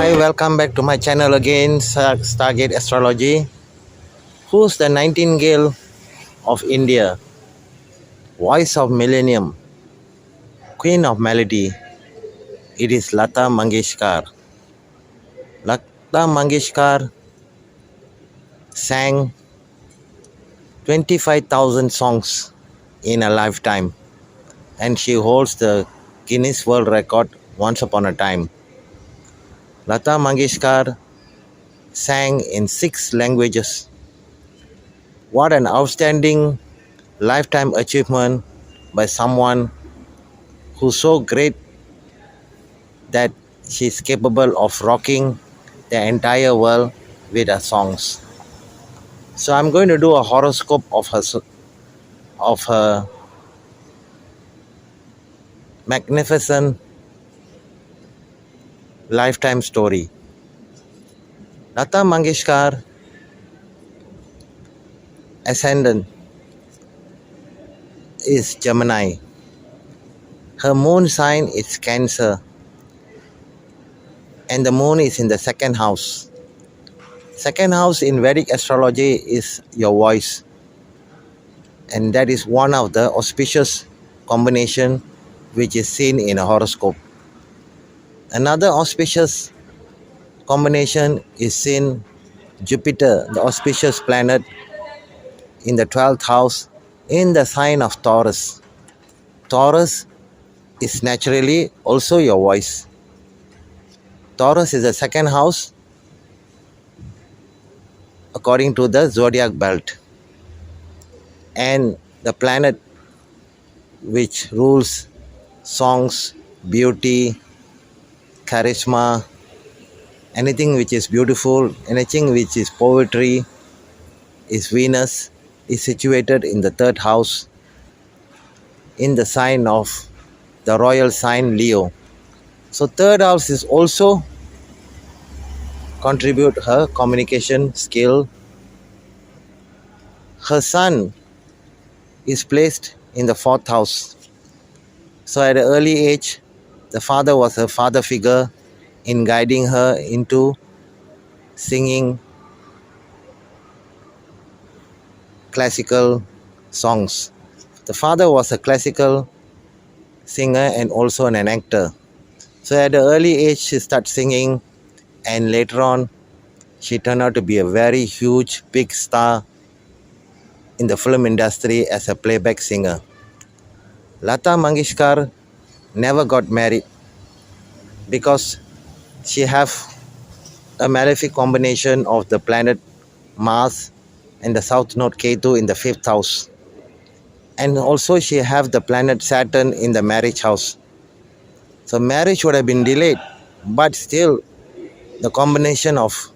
Hi, welcome back to my channel again, Stargate Astrology. Who's the Nightingale of India? Voice of Millennium, Queen of Melody. It is Lata Mangeskar. Lata Mangeskar sang 25,000 songs in a lifetime, and she holds the Guinness World Record once upon a time. Lata Mangeskar sang in 6 languages. What an outstanding lifetime achievement by someone who's so great that she's capable of rocking the entire world with her songs. So I'm going to do a horoscope of her magnificent lifetime story. Lata Mangeshkar ascendant is Gemini. Her moon sign is Cancer, and the moon is in the second house. Second house in Vedic astrology is your voice, and that is one of the auspicious combination which is seen in a horoscope. Another auspicious combination is seen Jupiter, the auspicious planet, in the 12th house in the sign of Taurus. Taurus is naturally also your voice. Taurus is the second house according to the zodiac belt, and the planet which rules songs, beauty, charisma, anything which is beautiful, anything which is poetry, is Venus, is situated in the third house in the sign of the royal sign Leo. So third house is also contribute her communication skill. Her sun is placed in the fourth house. So at an early age, the father was her father figure in guiding her into singing classical songs. The father was a classical singer and also an actor. So at an early age, she started singing, and later on, she turned out to be a very huge, big star in the film industry as a playback singer. Lata Mangeshkar never got married because she have a malefic combination of the planet Mars and the south node Ketu in the 5th house. And also she have the planet Saturn in the marriage house. So marriage would have been delayed, but still the combination of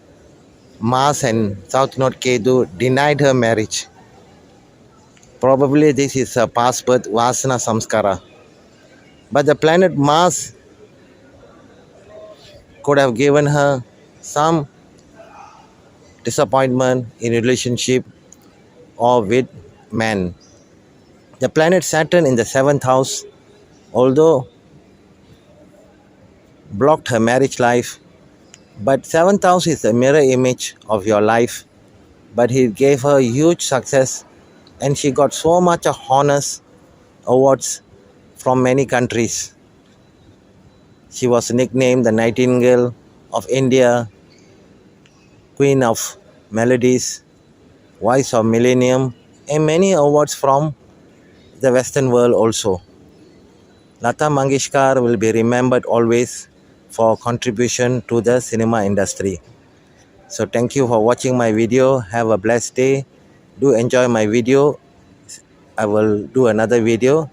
Mars and south node Ketu denied her marriage. Probably this is a past birth Vasana Samskara. But the planet Mars could have given her some disappointment in relationship or with man. The planet Saturn in the 7th house, although blocked her marriage life, but 7th house is a mirror image of your life. But he gave her huge success, and she got so much of honors, awards from many countries. She was nicknamed the Nightingale of India, Queen of Melodies, Voice of Millennium, and many awards from the Western world also. Lata Mangeshkar will be remembered always for contribution to the cinema industry. So thank you for watching my video. Have a blessed day. Do enjoy my video. I will do another video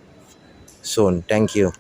soon. Thank you.